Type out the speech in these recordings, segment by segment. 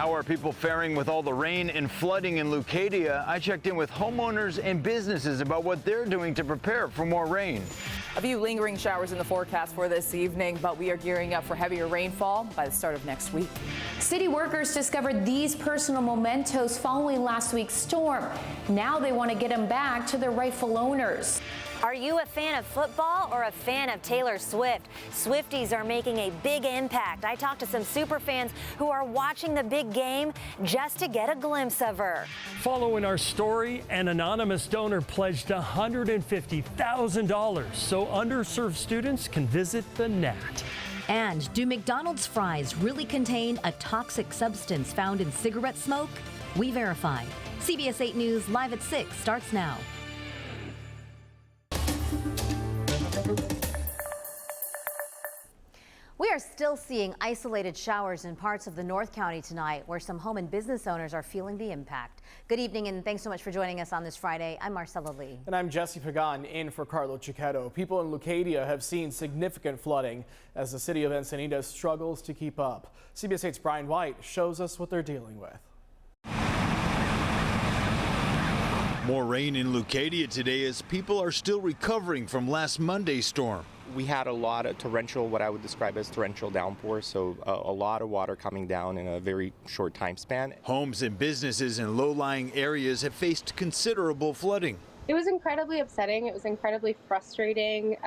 How are people faring with all the rain and flooding in Leucadia? I checked in with homeowners and businesses about what they're doing to prepare for more rain. A few lingering showers in the forecast for this evening, but we are gearing up for heavier rainfall by the start of next week. City workers discovered these personal mementos following last week's storm. Now they want to get them back to their rightful owners. Are you a fan of football or a fan of Taylor Swift? Swifties are making a big impact. I talked to some super fans who are watching the big game just to get a glimpse of her. Following our story, an anonymous donor pledged $150,000 so underserved students can visit the NAT. And do McDonald's fries really contain a toxic substance found in cigarette smoke? We verified. CBS 8 News live at 6 starts now. We are still seeing isolated showers in parts of the North County tonight, where some home and business owners are feeling the impact. Good evening, and thanks so much for joining us on this Friday. I'm Marcella Lee. And I'm Jesse Pagan, in for Carlo Cicchetto. People in Leucadia have seen significant flooding as the city of Encinitas struggles to keep up. CBS 8's Brian White shows us what they're dealing with. More rain in Leucadia today as people are still recovering from last Monday's storm. We had a lot of torrential, what I would describe as torrential downpour, so a lot of water coming down in a very short time span. Homes and businesses in low-lying areas have faced considerable flooding. It was incredibly upsetting. It was incredibly frustrating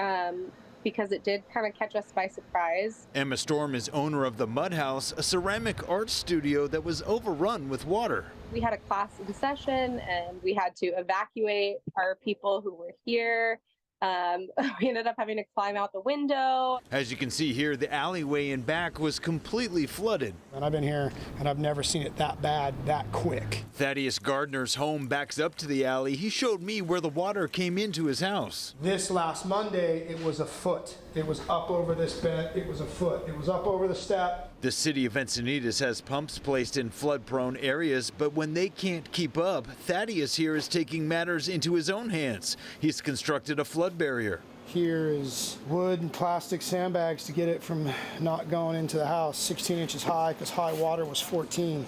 because it did kind of catch us by surprise. Emma Storm is owner of the Mud House, a ceramic art studio that was overrun with water. We had a class in session and we had to evacuate our people who were here. We ended up having to climb out the window. As you can see here, the alleyway in back was completely flooded. And I've been here and I've never seen it that bad, that quick. Thaddeus Gardner's home backs up to the alley. He showed me where the water came into his house. This last Monday, it was a foot. It was up over this bed. It was a foot. It was up over the step. The city of Encinitas has pumps placed in flood-prone areas, but when they can't keep up, Thaddeus here is taking matters into his own hands. He's constructed a flood barrier. Here is wood and plastic sandbags to get it from not going into the house. 16 inches high because high water was 14.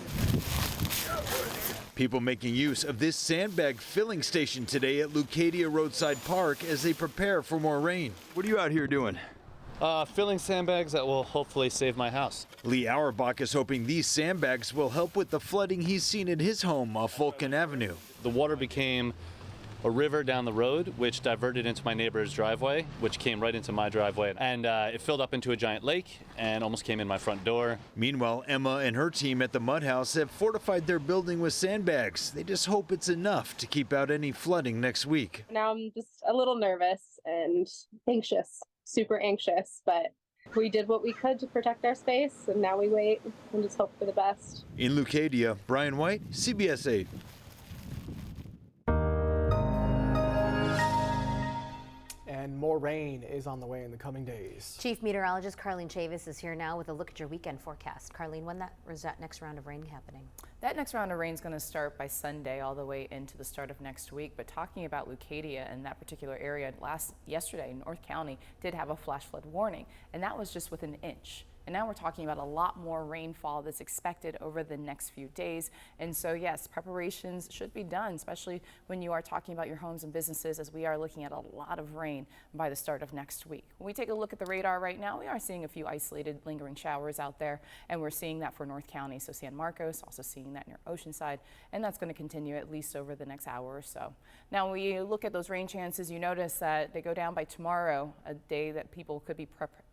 People making use of this sandbag filling station today at Leucadia Roadside Park as they prepare for more rain. What are you out here doing? Filling sandbags that will hopefully save my house. Lee Auerbach is hoping these sandbags will help with the flooding he's seen at his home off Vulcan Avenue. The water became a river down the road, which diverted into my neighbor's driveway, which came right into my driveway. And it filled up into a giant lake and almost came in my front door. Meanwhile, Emma and her team at the Mud House have fortified their building with sandbags. They just hope it's enough to keep out any flooding next week. Now I'm just a little nervous and anxious, super anxious, but we did what we could to protect our space, and now we wait and just hope for the best. In Leucadia, Brian White, CBS 8. And more rain is on the way in the coming days. Chief Meteorologist Carlene Chavis is here now with a look at your weekend forecast. Carlene, when is that next round of rain happening? That next round of rain is going to start by Sunday all the way into the start of next week. But talking about Leucadia and that particular area, yesterday, North County did have a flash flood warning, and that was just with an inch. And now we're talking about a lot more rainfall that's expected over the next few days. And so, yes, preparations should be done, especially when you are talking about your homes and businesses, as we are looking at a lot of rain by the start of next week. When we take a look at the radar right now, we are seeing a few isolated lingering showers out there, and we're seeing that for North County. So San Marcos, also seeing that near Oceanside, and that's going to continue at least over the next hour or so. Now, when you look at those rain chances, you notice that they go down by tomorrow, a day that people could be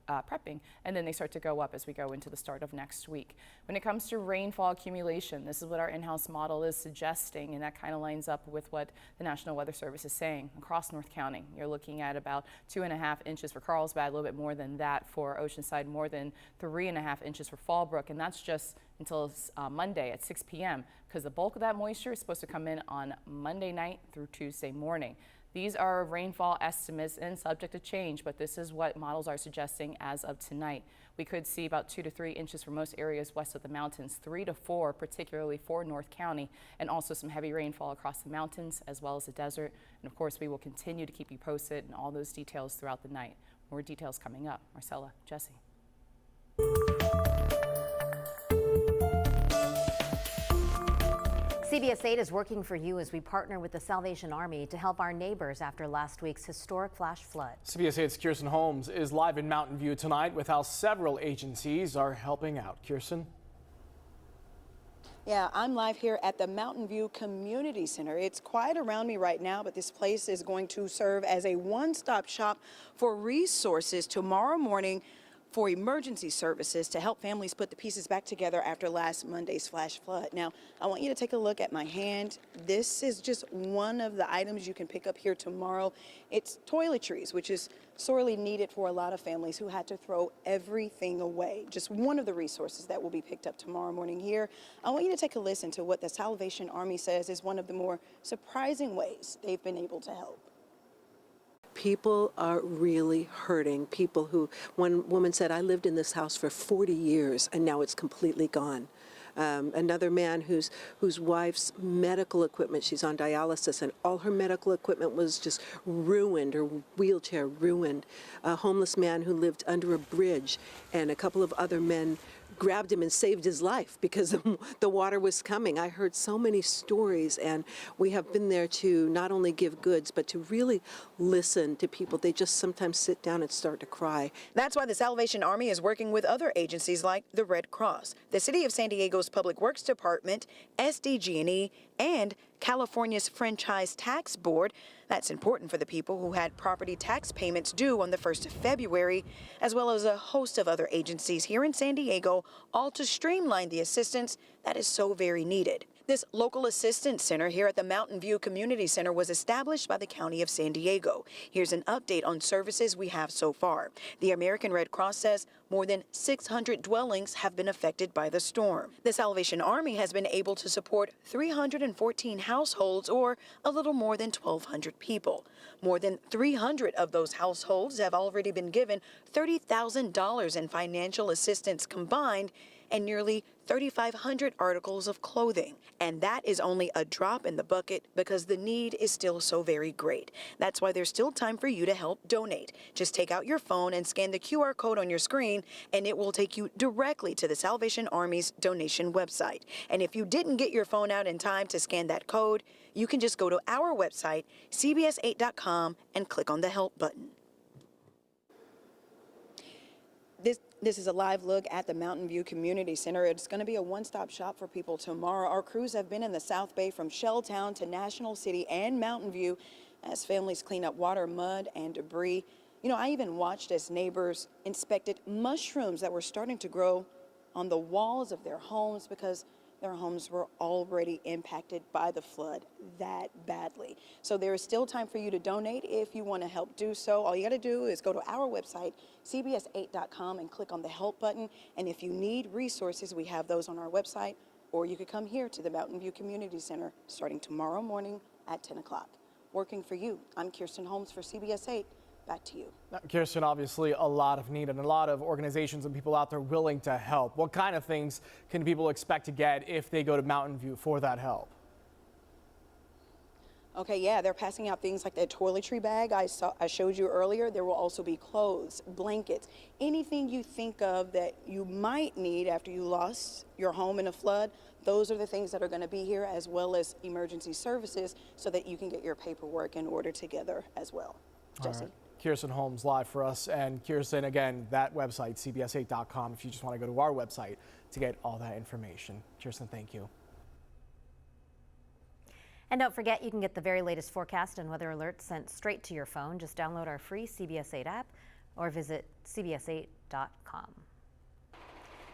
prepping, and then they start to go up as we go into the start of next week. When it comes to rainfall accumulation, this is what our in-house model is suggesting, and that kind of lines up with what the National Weather Service is saying. Across North County, you're looking at about 2.5 inches for Carlsbad, a little bit more than that for Oceanside, more than 3.5 inches for Fallbrook, and that's just until Monday at 6 p.m. because the bulk of that moisture is supposed to come in on Monday night through Tuesday morning. These are rainfall estimates and subject to change, but this is what models are suggesting as of tonight. We could see about 2 to 3 inches for most areas west of the mountains, 3 to 4 particularly for North County, and also some heavy rainfall across the mountains as well as the desert. And of course, we will continue to keep you posted and all those details throughout the night. More details coming up. Marcella, Jesse. CBS 8 is working for you as we partner with the Salvation Army to help our neighbors after last week's historic flash flood. CBS 8's Kirsten Holmes is live in Mountain View tonight with how several agencies are helping out. Kirsten? Yeah, I'm live here at the Mountain View Community Center. It's quiet around me right now, but this place is going to serve as a one-stop shop for resources tomorrow morning for emergency services to help families put the pieces back together after last Monday's flash flood. Now, I want you to take a look at my hand. This is just one of the items you can pick up here tomorrow. It's toiletries, which is sorely needed for a lot of families who had to throw everything away. Just one of the resources that will be picked up tomorrow morning here. I want you to take a listen to what the Salvation Army says is one of the more surprising ways they've been able to help. People are really hurting. People who, one woman said, I lived in this house for 40 years and now it's completely gone. Another man whose wife's medical equipment, she's on dialysis, and all her medical equipment was just ruined, her wheelchair ruined. A homeless man who lived under a bridge, and a couple of other men grabbed him and saved his life because the water was coming. I heard so many stories, and we have been there to not only give goods, but to really listen to people. They just sometimes sit down and start to cry. That's why the Salvation Army is working with other agencies like the Red Cross, the City of San Diego's Public Works Department, SDG&E, and California's Franchise Tax Board. That's important for the people who had property tax payments due on the 1st of February, as well as a host of other agencies here in San Diego, all to streamline the assistance that is so very needed. This local assistance center here at the Mountain View Community Center was established by the County of San Diego. Here's an update on services we have so far. The American Red Cross says more than 600 dwellings have been affected by the storm. The Salvation Army has been able to support 314 households, or a little more than 1,200 people. More than 300 of those households have already been given $30,000 in financial assistance combined, and nearly 3,500 articles of clothing. And that is only a drop in the bucket because the need is still so very great. That's why there's still time for you to help donate. Just take out your phone and scan the QR code on your screen, and it will take you directly to the Salvation Army's donation website. And if you didn't get your phone out in time to scan that code, you can just go to our website, cbs8.com, and click on the help button. This is a live look at the Mountain View Community Center. It's going to be a one-stop shop for people tomorrow. Our crews have been in the South Bay from Shelltown to National City and Mountain View as families clean up water, mud, and debris. You know, I even watched as neighbors inspected mushrooms that were starting to grow on the walls of their homes because their homes were already impacted by the flood that badly. So there is still time for you to donate if you want to help do so. All you got to do is go to our website, cbs8.com, and click on the help button. And if you need resources, we have those on our website, or you could come here to the Mountain View Community Center starting tomorrow morning at 10 o'clock. Working for you, I'm Kirsten Holmes for CBS 8. Back to you. Kirsten, obviously a lot of need and a lot of organizations and people out there willing to help. What kind of things can people expect to get if they go to Mountain View for that help? Okay, yeah, they're passing out things like that toiletry bag I showed you earlier. There will also be clothes, blankets, anything you think of that you might need after you lost your home in a flood. Those are the things that are going to be here, as well as emergency services, so that you can get your paperwork in order together as well. Jesse. Right. Kirsten Holmes live for us. And Kirsten, again, that website, cbs8.com, if you just want to go to our website to get all that information. Kirsten, thank you. And don't forget, you can get the very latest forecast and weather alerts sent straight to your phone. Just download our free CBS 8 app or visit cbs8.com.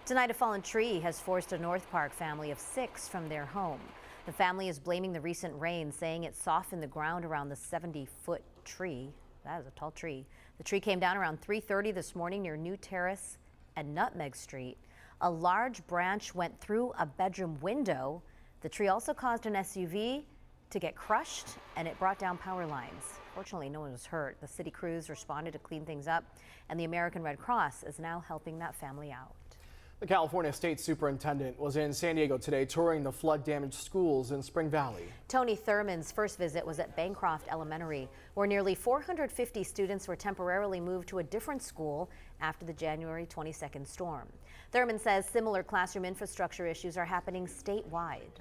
Tonight, a fallen tree has forced a North Park family of 6 from their home. The family is blaming the recent rain, saying it softened the ground around the 70-foot tree. That is a tall tree. The tree came down around 3:30 this morning near New Terrace and Nutmeg Street. A large branch went through a bedroom window. The tree also caused an SUV to get crushed, and it brought down power lines. Fortunately, no one was hurt. The city crews responded to clean things up, and the American Red Cross is now helping that family out. The California State Superintendent was in San Diego today touring the flood-damaged schools in Spring Valley. Tony Thurman's first visit was at Bancroft Elementary, where nearly 450 students were temporarily moved to a different school after the January 22nd storm. Thurman says similar classroom infrastructure issues are happening statewide.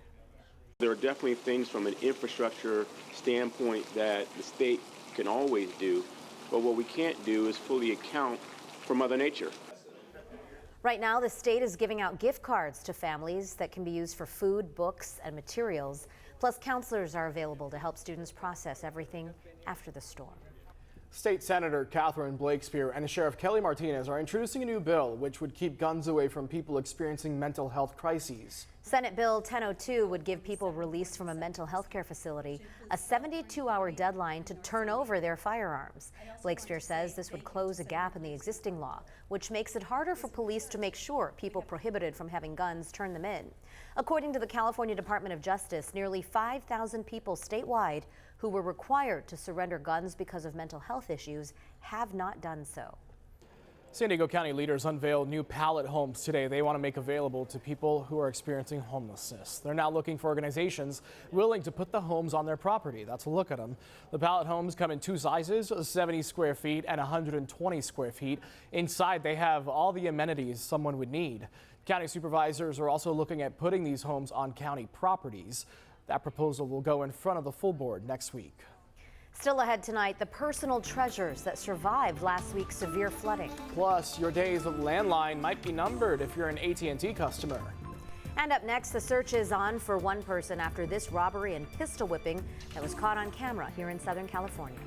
There are definitely things from an infrastructure standpoint that the state can always do, but what we can't do is fully account for Mother Nature. Right now, the state is giving out gift cards to families that can be used for food, books, and materials. Plus, counselors are available to help students process everything after the storm. State Senator Catherine Blakespear and Sheriff Kelly Martinez are introducing a new bill which would keep guns away from people experiencing mental health crises. Senate Bill 1002 would give people released from a mental health care facility a 72-hour deadline to turn over their firearms. Blakespear says this would close a gap in the existing law, which makes it harder for police to make sure people prohibited from having guns turn them in. According to the California Department of Justice, nearly 5,000 people statewide who were required to surrender guns because of mental health issues have not done so. San Diego County leaders unveiled new Pallet homes today. They want to make available to people who are experiencing homelessness. They're now looking for organizations willing to put the homes on their property. That's a look at them. The Pallet homes come in two sizes, 70 square feet and 120 square feet. Inside, they have all the amenities someone would need. County supervisors are also looking at putting these homes on county properties. That proposal will go in front of the full board next week. Still ahead tonight, the personal treasures that survived last week's severe flooding. Plus, your days of landline might be numbered if you're an AT&T customer. And up next, the search is on for one person after this robbery and pistol whipping that was caught on camera here in Southern California.